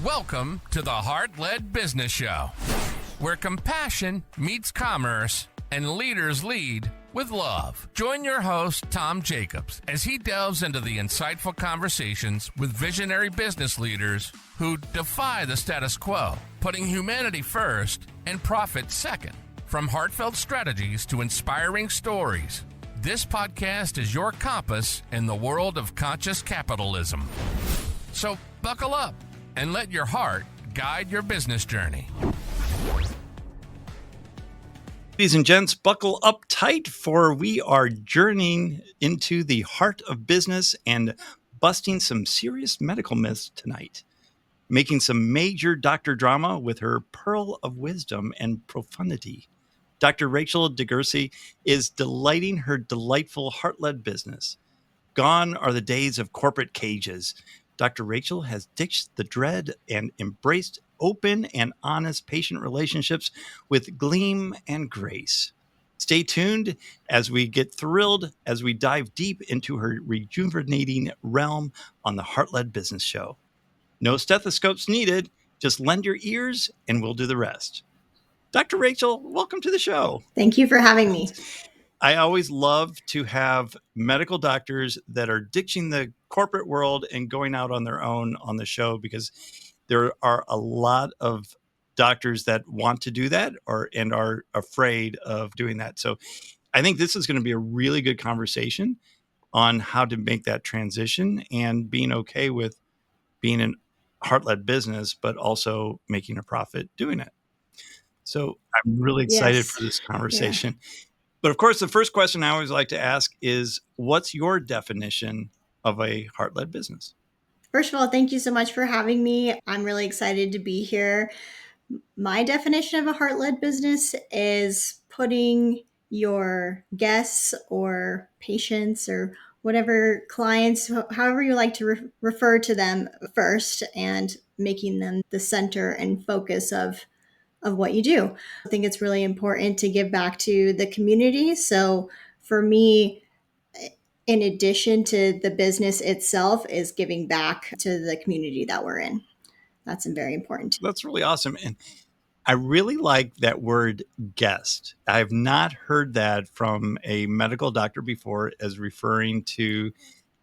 Welcome to the Heart-Led Business Show, where compassion meets commerce and leaders lead with love. Join your host, Tom Jacobs, as he delves into the insightful conversations with visionary business leaders who defy the status quo, putting humanity first and profit second. From heartfelt strategies to inspiring stories, this podcast is your compass in the world of conscious capitalism. So buckle up and let your heart guide your business journey. Ladies and gents, buckle up tight, for we are journeying into the heart of business and busting some serious medical myths tonight, making some major doctor drama with her pearl of wisdom and profundity. Dr. Rachael Degurse is delighting her delightful heart-led business. Gone are the days of corporate cages. Dr. Rachael has ditched the dread and embraced open and honest patient relationships with gleam and grace. Stay tuned as we get thrilled as we dive deep into her rejuvenating realm on the Heart-Led Business Show. No stethoscopes needed. Just lend your ears and we'll do the rest. Dr. Rachael, welcome to the show. Thank you for having me. I always love to have medical doctors that are ditching the corporate world and going out on their own on the show, because there are a lot of doctors that want to do that and are afraid of doing that. So I think this is going to be a really good conversation on how to make that transition and being okay with being in heart-led business, but also making a profit doing it. So I'm really excited for this conversation. Yeah. But of course, the first question I always like to ask is, what's your definition of a heart-led business? First of all, thank you so much for having me. I'm really excited to be here. My definition of a heart-led business is putting your guests or patients or whatever clients, however you like to refer to them first, and making them the center and focus of what you do. I think it's really important to give back to the community. So for me, in addition to the business itself, is giving back to the community that we're in. That's very important. That's really awesome. And I really like that word guest. I've not heard that from a medical doctor before as referring to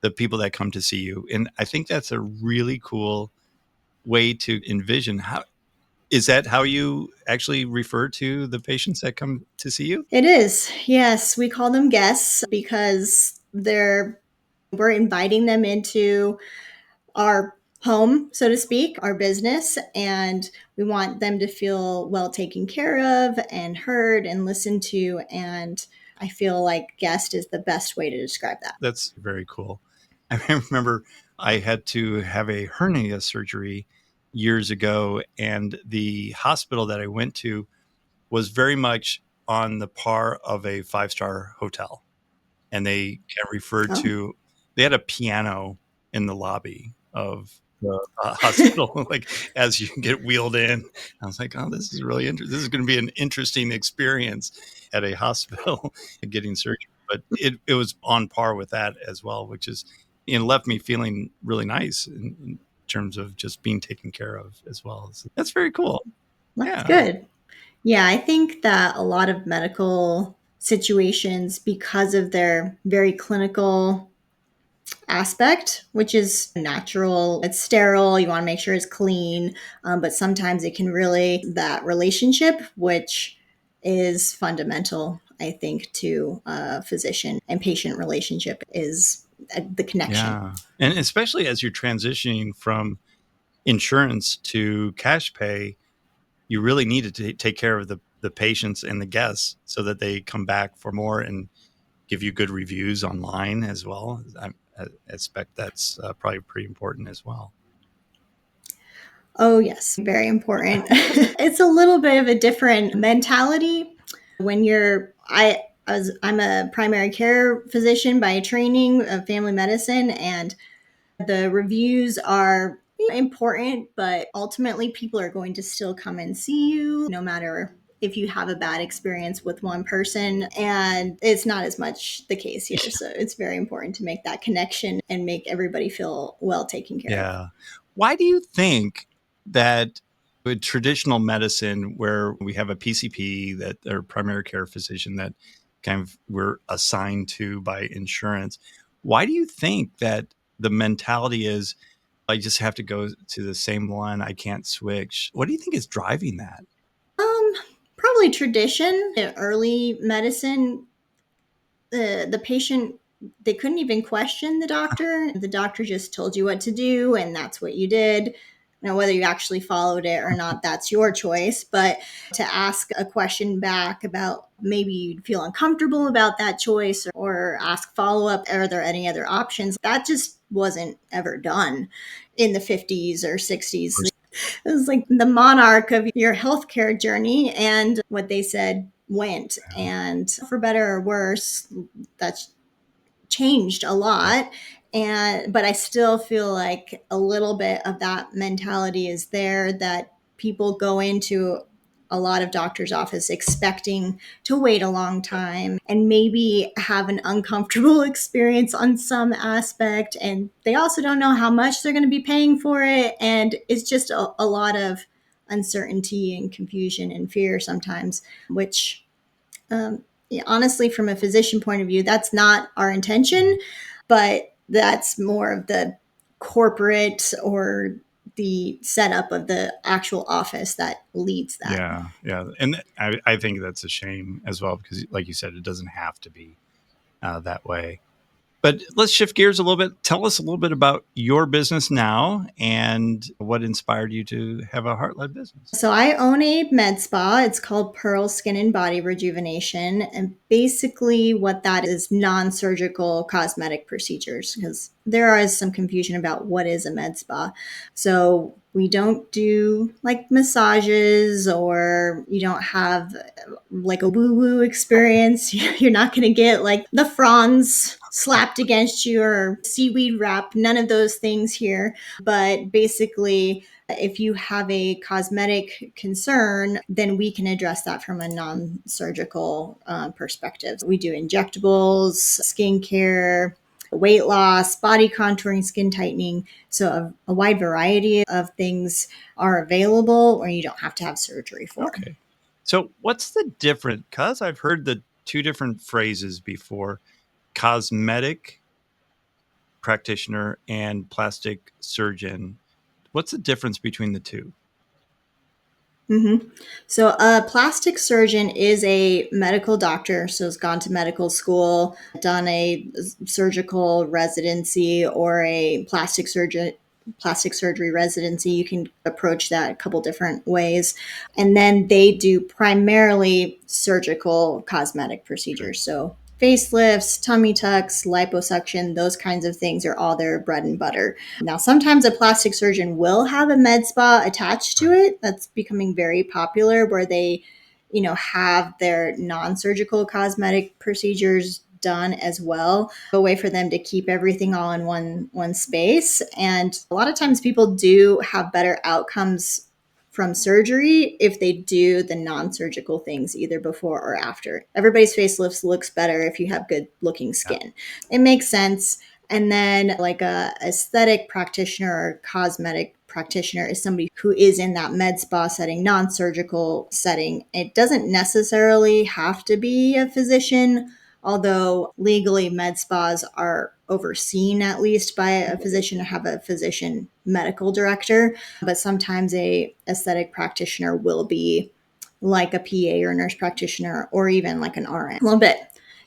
the people that come to see you. And I think that's a really cool way to envision how. Is that how you actually refer to the patients that come to see you? It is. Yes. We call them guests because we're inviting them into our home, so to speak, our business, and we want them to feel well taken care of and heard and listened to. And I feel like guest is the best way to describe that. That's very cool. I remember I had to have a hernia surgery years ago, and the hospital that I went to was very much on the par of a 5-star hotel. And they referred to, they had a piano in the lobby of the hospital, like as you get wheeled in. I was like, oh, this is really interesting. This is going to be an interesting experience at a hospital getting surgery. But it was on par with that as well, which is, left me feeling really nice in terms of just being taken care of as well. So that's very cool. That's good. Yeah, I think that a lot of medical situations, because of their very clinical aspect, which is natural, it's sterile, you want to make sure it's clean, but sometimes it can really, that relationship, which is fundamental, I think, to a physician and patient relationship, is the connection. Yeah. And especially as you're transitioning from insurance to cash pay, you really need to take care of the patients and the guests so that they come back for more and give you good reviews online as well. I expect that's probably pretty important as well. Oh, yes. Very important. It's a little bit of a different mentality when I'm a primary care physician by training of family medicine, and the reviews are important, but ultimately people are going to still come and see you no matter if you have a bad experience with one person, and it's not as much the case here. So it's very important to make that connection and make everybody feel well taken care of. Yeah. Why do you think that with traditional medicine, where we have a PCP, that or primary care physician, that kind of we're assigned to by insurance, why do you think that the mentality is, I just have to go to the same one, I can't switch? What do you think is driving that? Um, Probably tradition. In early medicine, the patient, they couldn't even question the doctor. The doctor just told you what to do, and that's what you did. Now, whether you actually followed it or not, that's your choice. But to ask a question back about maybe you'd feel uncomfortable about that choice, or ask follow up, are there any other options? That just wasn't ever done in the 50s or 60s. It was like the monarch of your healthcare journey, and what they said went. And for better or worse, that's changed a lot. But I still feel like a little bit of that mentality is there, that people go into a lot of doctors' office expecting to wait a long time and maybe have an uncomfortable experience on some aspect. And they also don't know how much they're going to be paying for it. And it's just a lot of uncertainty and confusion and fear sometimes, which yeah, honestly, from a physician point of view, that's not our intention, but that's more of the corporate or the setup of the actual office that leads that. Yeah, yeah, and I think that's a shame as well, because, like you said, it doesn't have to be that way. But let's shift gears a little bit. Tell us a little bit about your business now and what inspired you to have a heart-led business. So I own a med spa. It's called Pearl Skin and Body Rejuvenation. And basically what that is, non-surgical cosmetic procedures, because there is some confusion about what is a med spa. So we don't do like massages, or you don't have like a woo-woo experience. You're not going to get like the fronds slapped against you or seaweed wrap. None of those things here. But basically, if you have a cosmetic concern, then we can address that from a non surgical perspective. We do injectables, skincare, weight loss, body contouring, skin tightening. So, a wide variety of things are available where you don't have to have surgery for. Okay. So, what's the difference? Because I've heard the two different phrases before: cosmetic practitioner and plastic surgeon. What's the difference between the two? Mm-hmm. So, a plastic surgeon is a medical doctor. So, has gone to medical school, done a surgical residency or a plastic surgery residency. You can approach that a couple different ways. And then they do primarily surgical cosmetic procedures. So, facelifts, tummy tucks, liposuction, those kinds of things are all their bread and butter. Now, sometimes a plastic surgeon will have a med spa attached to it. That's becoming very popular, where they, have their non-surgical cosmetic procedures done as well, a way for them to keep everything all in one space. And a lot of times people do have better outcomes from surgery if they do the non-surgical things either before or after. Everybody's facelifts looks better if you have good looking skin. It makes sense. And then like a aesthetic practitioner or cosmetic practitioner is somebody who is in that med spa setting, non-surgical setting. It doesn't necessarily have to be a physician, although legally med spas are overseen at least by a physician, to have a physician medical director. But sometimes a aesthetic practitioner will be like a PA or nurse practitioner, or even like an RN. A little bit,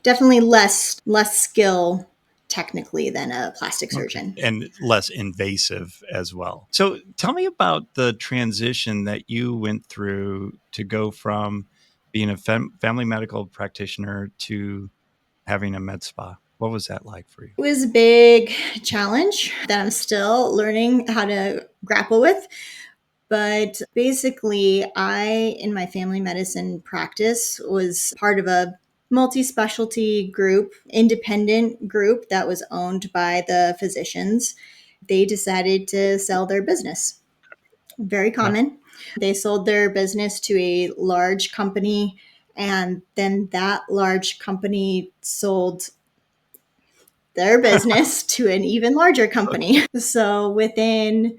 definitely less skill technically than a plastic surgeon. Okay. And less invasive as well. So tell me about the transition that you went through to go from being a family medical practitioner to having a med spa. What was that like for you? It was a big challenge that I'm still learning how to grapple with. But basically, I, in my family medicine practice, was part of a multi specialty group, independent group that was owned by the physicians. They decided to sell their business. Very common. They sold their business to a large company, and then that large company sold their business to an even larger company. So within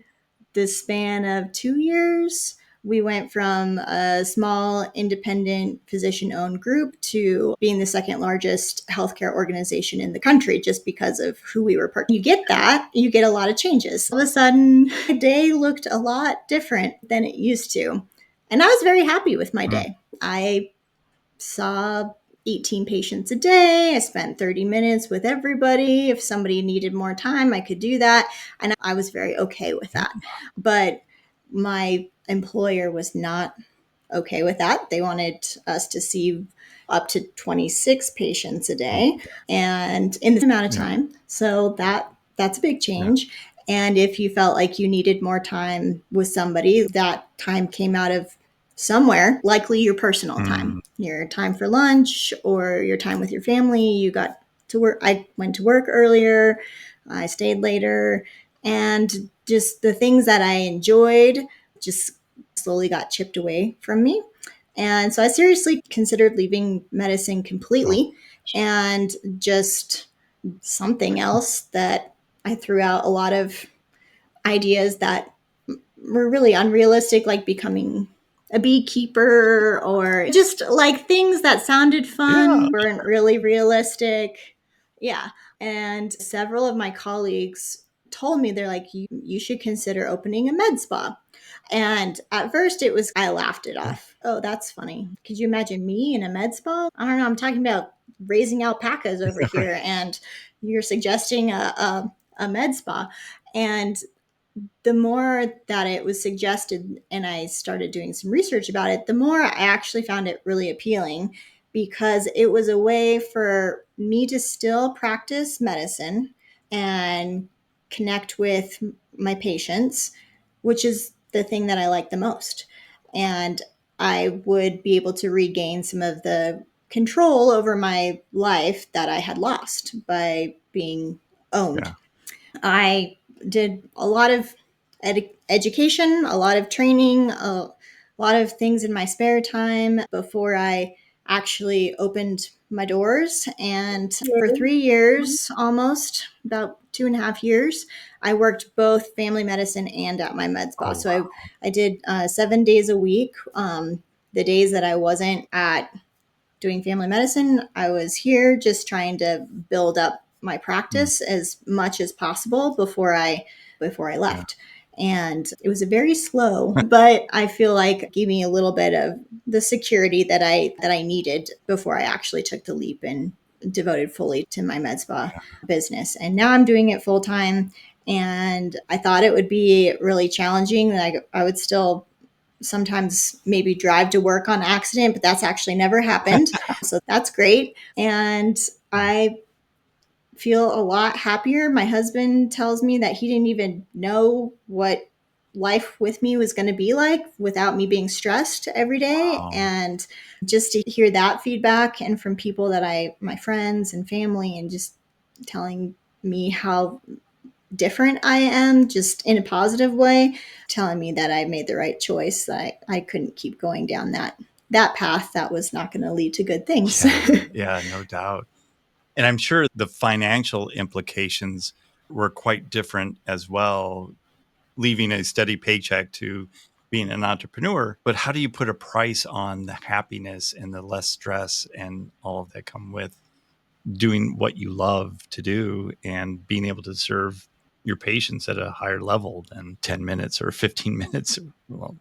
the span of 2 years, we went from a small independent physician owned group to being the second largest healthcare organization in the country just because of who we were. You get that, you get a lot of changes. All of a sudden, a day looked a lot different than it used to. And I was very happy with my day. I saw 18 patients a day. I spent 30 minutes with everybody. If somebody needed more time, I could do that. And I was very okay with that. But my employer was not okay with that. They wanted us to see up to 26 patients a day and in this amount of time. So that's a big change. And if you felt like you needed more time with somebody, that time came out of somewhere, likely your personal time, your time for lunch or your time with your family. You got to work. I went to work earlier. I stayed later. And just the things that I enjoyed just slowly got chipped away from me. And so I seriously considered leaving medicine completely and just something else that I threw out a lot of ideas that were really unrealistic, like becoming a beekeeper or just like things that sounded fun, weren't really realistic. Yeah. And several of my colleagues told me, they're like, you should consider opening a med spa. And at first I laughed it off. Oh, that's funny. Could you imagine me in a med spa? I don't know. I'm talking about raising alpacas over here, and you're suggesting a med spa. And the more that it was suggested and I started doing some research about it, the more I actually found it really appealing because it was a way for me to still practice medicine and connect with my patients, which is the thing that I like the most. And I would be able to regain some of the control over my life that I had lost by being owned. I did a lot of education, a lot of training, a lot of things in my spare time before I actually opened my doors. And for 3 years, almost about 2.5 years, I worked both family medicine and at my med spa. So I did 7 days a week. The days that I wasn't at doing family medicine, I was here just trying to build up my practice as much as possible before I left. And it was a very slow, but I feel like it gave me a little bit of the security that I needed before I actually took the leap and devoted fully to my med spa business. And now I'm doing it full time. And I thought it would be really challenging. Like I would still sometimes maybe drive to work on accident, but that's actually never happened. So that's great. And I feel a lot happier. My husband tells me that he didn't even know what life with me was going to be like without me being stressed every day. And just to hear that feedback and from people that my friends and family, and just telling me how different I am, just in a positive way, telling me that I made the right choice, that I couldn't keep going down that path that was not going to lead to good things. Yeah, no doubt. And I'm sure the financial implications were quite different as well, leaving a steady paycheck to being an entrepreneur. But how do you put a price on the happiness and the less stress and all of that come with doing what you love to do and being able to serve your patients at a higher level than 10 minutes or 15 minutes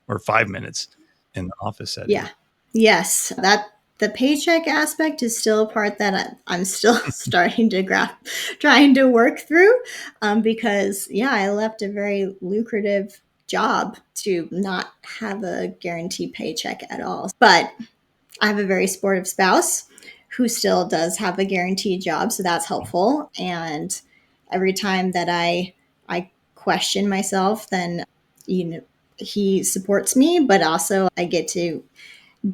or 5 minutes in the office setting? Yeah. Yes. The paycheck aspect is still a part that I'm still starting to trying to work through, because I left a very lucrative job to not have a guaranteed paycheck at all. But I have a very supportive spouse who still does have a guaranteed job, so that's helpful. And every time that I question myself, then he supports me, but also I get to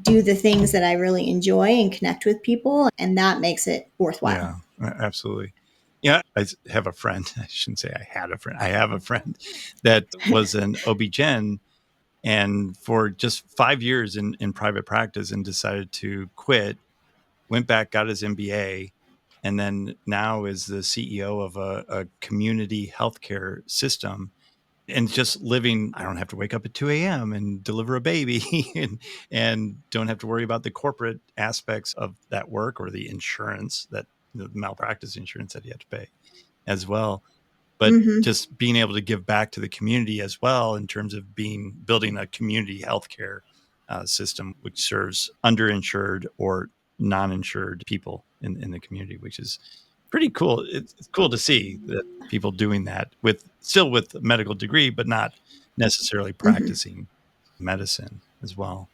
do the things that I really enjoy and connect with people, and that makes it worthwhile. Yeah, absolutely. Yeah, I have a friend. I shouldn't say I had a friend. I have a friend that was an OB-GYN and for just 5 years in private practice and decided to quit, went back, got his MBA, and then now is the CEO of a community healthcare system. and just living, I don't have to wake up at 2 a.m. and deliver a baby and don't have to worry about the corporate aspects of that work or the insurance, that the malpractice insurance that you have to pay as well. But just being able to give back to the community as well, in terms of building a community healthcare system which serves underinsured or non-insured people in the community, which is pretty cool. It's cool to see that people doing that with a medical degree, but not necessarily practicing medicine as well.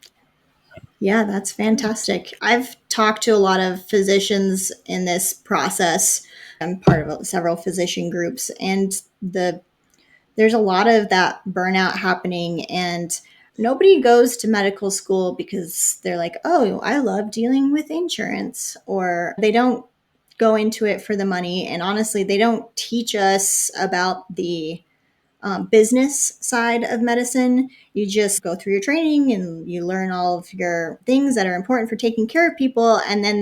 Yeah, that's fantastic. I've talked to a lot of physicians in this process. I'm part of several physician groups, and there's a lot of that burnout happening, and nobody goes to medical school because they're like, "Oh, I love dealing with insurance," or they don't go into it for the money. And honestly, they don't teach us about the business side of medicine. You just go through your training and you learn all of your things that are important for taking care of people, and then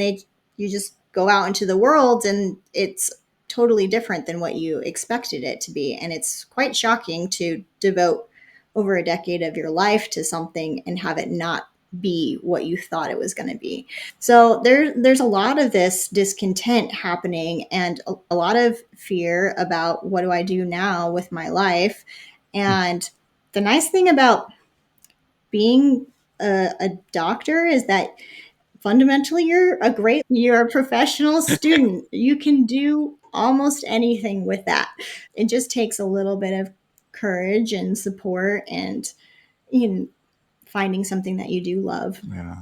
you just go out into the world, and it's totally different than what you expected it to be. And it's quite shocking to devote over a decade of your life to something and have it not be what you thought it was going to be. So there's a lot of this discontent happening, and a lot of fear about, what do I do now with my life? And the nice thing about being a doctor is that fundamentally you're a professional student. You can do almost anything with that. It just takes a little bit of courage and support, and you know, finding something that you do love. Yeah.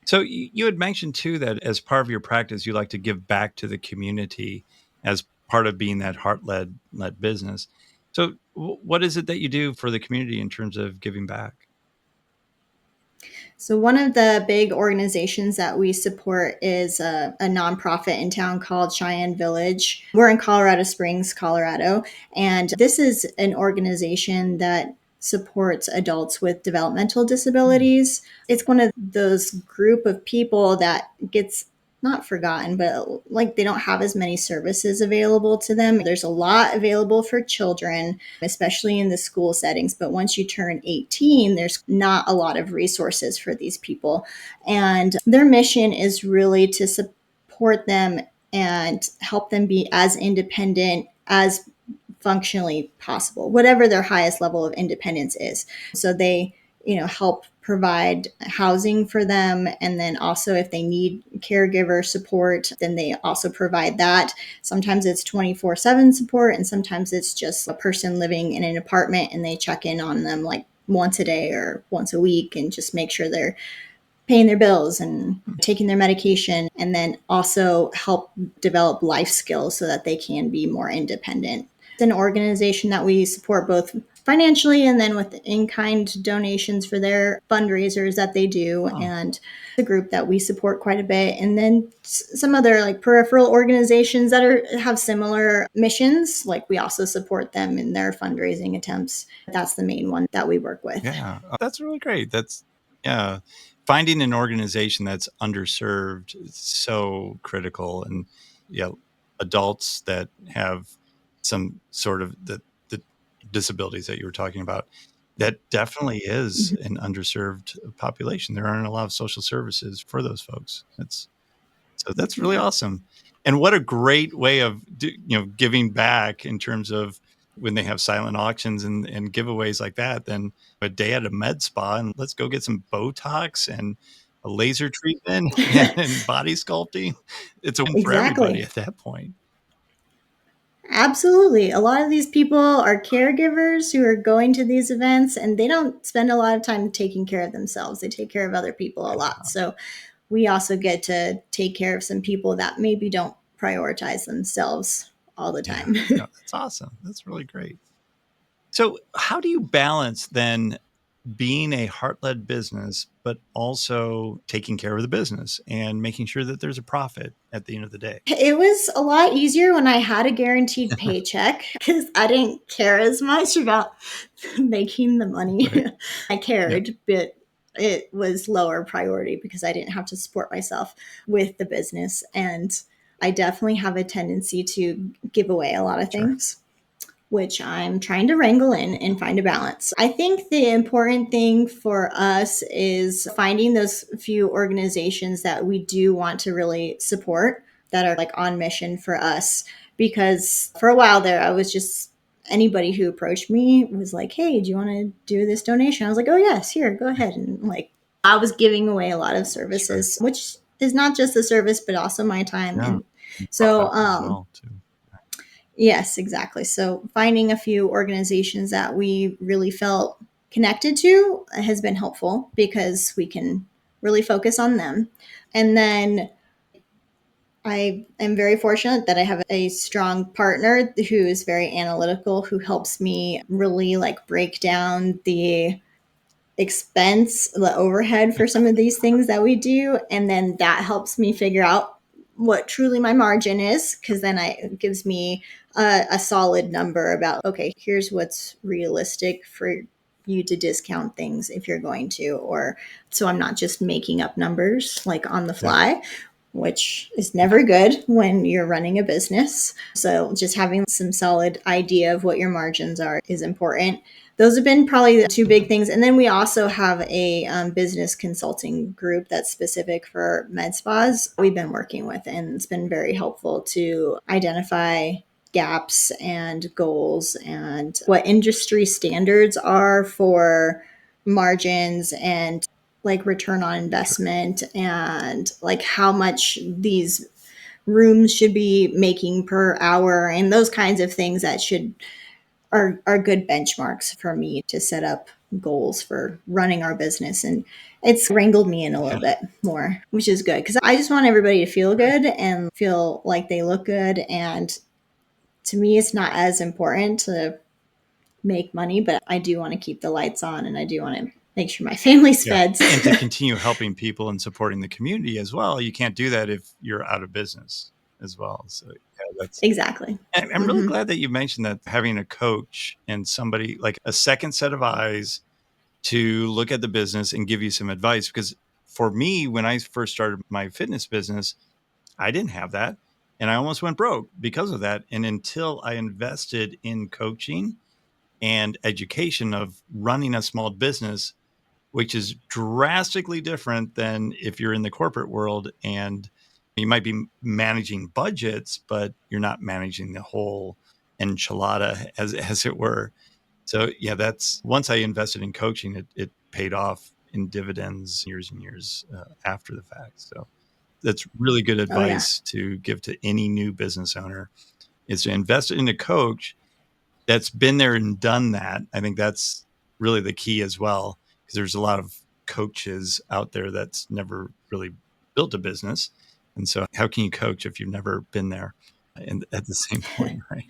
So you had mentioned too that as part of your practice, you like to give back to the community as part of being that heart-led business. So what is it that you do for the community in terms of giving back? So, one of the big organizations that we support is a nonprofit in town called Cheyenne Village. We're in Colorado Springs, Colorado. And this is an organization that supports adults with developmental disabilities. It's one of those group of people that gets not forgotten, but like they don't have as many services available to them. There's a lot available for children, especially in the school settings. But once you turn 18, there's not a lot of resources for these people. And their mission is really to support them and help them be as independent as functionally possible, whatever their highest level of independence is. So they, help provide housing for them. And then also if they need caregiver support, then they also provide that. Sometimes it's 24/7 support, and sometimes it's just a person living in an apartment and they check in on them like once a day or once a week and just make sure they're paying their bills and taking their medication, and then also help develop life skills so that they can be more independent. It's an organization that we support both financially and then with in-kind donations for their fundraisers that they do. Oh. And a group that we support quite a bit. And then some other like peripheral organizations that have similar missions, like we also support them in their fundraising attempts. That's the main one that we work with. Yeah, that's really great. Yeah, finding an organization that's underserved is so critical. And yeah, adults that have some sort of the disabilities that you were talking about, that definitely is an underserved population. There aren't a lot of social services for those folks. That's really Yeah. awesome. And what a great way of giving back, in terms of when they have silent auctions and giveaways like that. Then a day at a med spa and let's go get some Botox and a laser treatment and body sculpting. It's a win for everybody Exactly. at that point. Absolutely. A lot of these people are caregivers who are going to these events, and they don't spend a lot of time taking care of themselves. They take care of other people a lot. So we also get to take care of some people that maybe don't prioritize themselves all the Yeah, time. no, that's awesome. That's really great. So how do you balance then being a heart-led business, but also taking care of the business and making sure that there's a profit at the end of the day? It was a lot easier when I had a guaranteed paycheck because I didn't care as much about making the money. Right. I Yeah, cared, but it was lower priority because I didn't have to support myself with the business. And I definitely have a tendency to give away a lot of sure. things. which I'm trying to wrangle in and find a balance. I think the important thing for us is finding those few organizations that we do want to really support, that are like on mission for us. Because for a while there, I was just, anybody who approached me was like, hey, do you want to do this donation? I was like, oh, yes, here, go ahead. And like, I was giving away a lot of services, which is not just the service, but also my time. Yeah. And so, As well, too. yes, exactly. So finding a few organizations that we really felt connected to has been helpful because we can really focus on them. And then I am very fortunate that I have a strong partner who is very analytical, who helps me really like break down the expense, the overhead for some of these things that we do. And then that helps me figure out what truly my margin is, because then it gives me a solid number about, okay, here's what's realistic for you to discount things if you're going to, or so I'm not just making up numbers like on the fly, which is never good when you're running a business. So just having some solid idea of what your margins are is important. Those have been probably the two big things. And then we also have a business consulting group that's specific for med spas we've been working with, and it's been very helpful to identify gaps and goals and what industry standards are for margins and like return on investment, and like how much these rooms should be making per hour, and those kinds of things that are good benchmarks for me to set up goals for running our business. And it's wrangled me in a little bit more, which is good, because I just want everybody to feel good and feel like they look good. And to me, it's not as important to make money, but I do want to keep the lights on, and I do want to make sure my family's fed. And to continue helping people and supporting the community as well. You can't do that if you're out of business as well. So that's Exactly. I'm really glad that you mentioned that, having a coach and somebody like a second set of eyes to look at the business and give you some advice. Because for me, when I first started my fitness business, I didn't have that. And I almost went broke because of that. And until I invested in coaching and education of running a small business, which is drastically different than if you're in the corporate world and you might be managing budgets, but you're not managing the whole enchilada, as it were. So yeah, that's, once I invested in coaching, it paid off in dividends years and years after the fact. So that's really good Oh, yeah. advice to give to any new business owner, is to invest in a coach that's been there and done that. I think that's really the key as well, because there's a lot of coaches out there that's never really built a business. And so how can you coach if you've never been there? And at the same point, right?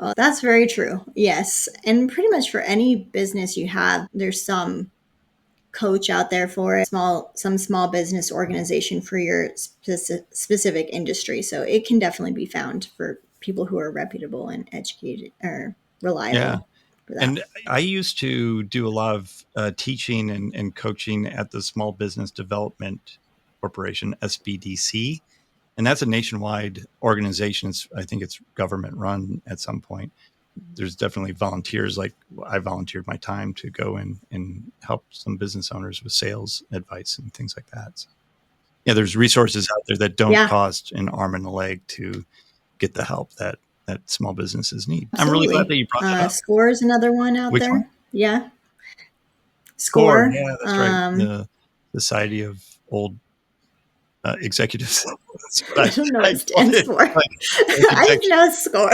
Oh, that's very true. Yes. And pretty much for any business you have, there's some coach out there for it, some small business organization for your specific industry. So it can definitely be found for people who are reputable and educated or Yeah. reliable for that. And I used to do a lot of teaching and coaching at the Small Business Development Corporation, SBDC. And that's a nationwide organization. I think it's government run at some point. There's definitely volunteers. Like, I volunteered my time to go in and help some business owners with sales advice and things like that. So, yeah, there's resources out there that don't Yeah, cost an arm and a leg to get the help that small businesses need. I'm really glad absolutely. that you brought that up. Score is another one out Which one? there. Yeah. Score. Score. Yeah, that's right. The Society of Old Executives. That's what I don't know what I it called stands it. for. Like I just know it's score.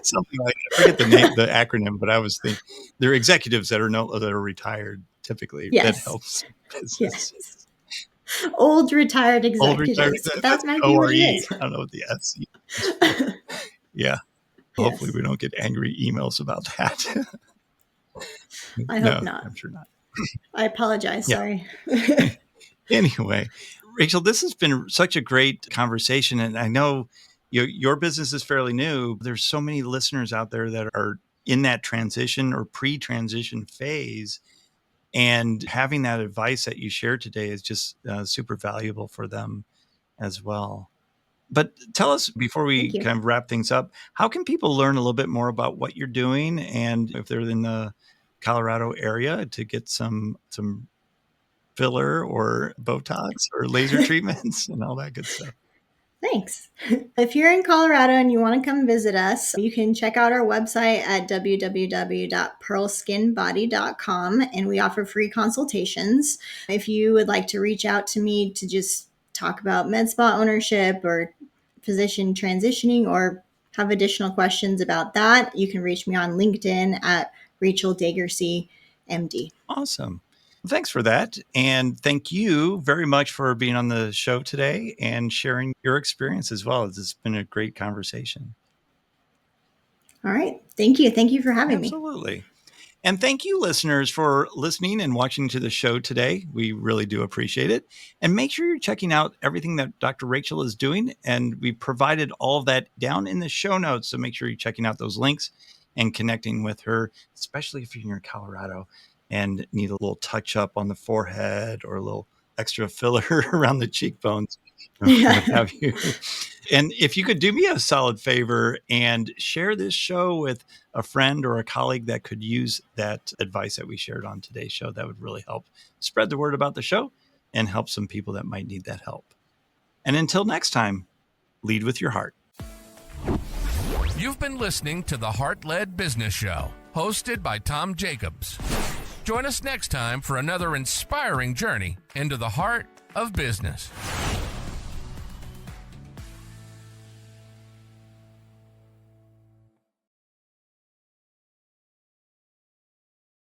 something like that. I forget the name, the acronym, but I was thinking they're executives that are retired typically, that Yes. helps businesses. Yes. Old retired Old retired, executives. That that's might be what it ORE. is. I don't know what the S is for. Yeah. Hopefully Yes. we don't get angry emails about that. I hope No, not. I'm sure not. I apologize. Yeah. Sorry. Anyway, Rachel, this has been such a great conversation. And I know your business is fairly new. There's so many listeners out there that are in that transition or pre-transition phase. And having that advice that you shared today is just super valuable for them as well. But tell us, before we Thank you. kind of wrap things up, how can people learn a little bit more about what you're doing, and if they're in the Colorado area, to get some filler or Botox or laser treatments and all that good stuff? Thanks. If you're in Colorado and you want to come visit us, you can check out our website at www.pearlskinbody.com, and we offer free consultations. If you would like to reach out to me to just talk about med spa ownership or physician transitioning, or have additional questions about that, you can reach me on LinkedIn at Rachael Degurse, MD. Awesome. Well, thanks for that. And thank you very much for being on the show today and sharing your experience as well. It's been a great conversation. All right. Thank you. Thank you for having me. Absolutely. And thank you, listeners, for listening and watching to the show today. We really do appreciate it. And make sure you're checking out everything that Dr. Rachael is doing. And we provided all of that down in the show notes. So make sure you're checking out those links and connecting with her, especially if you're in Colorado and need a little touch up on the forehead or a little extra filler around the cheekbones, what have you. And if you could do me a solid favor and share this show with a friend or a colleague that could use that advice that we shared on today's show, that would really help spread the word about the show and help some people that might need that help. And until next time, lead with your heart. You've been listening to the Heart-Led Business Show, hosted by Tom Jacobs. Join us next time for another inspiring journey into the heart of business.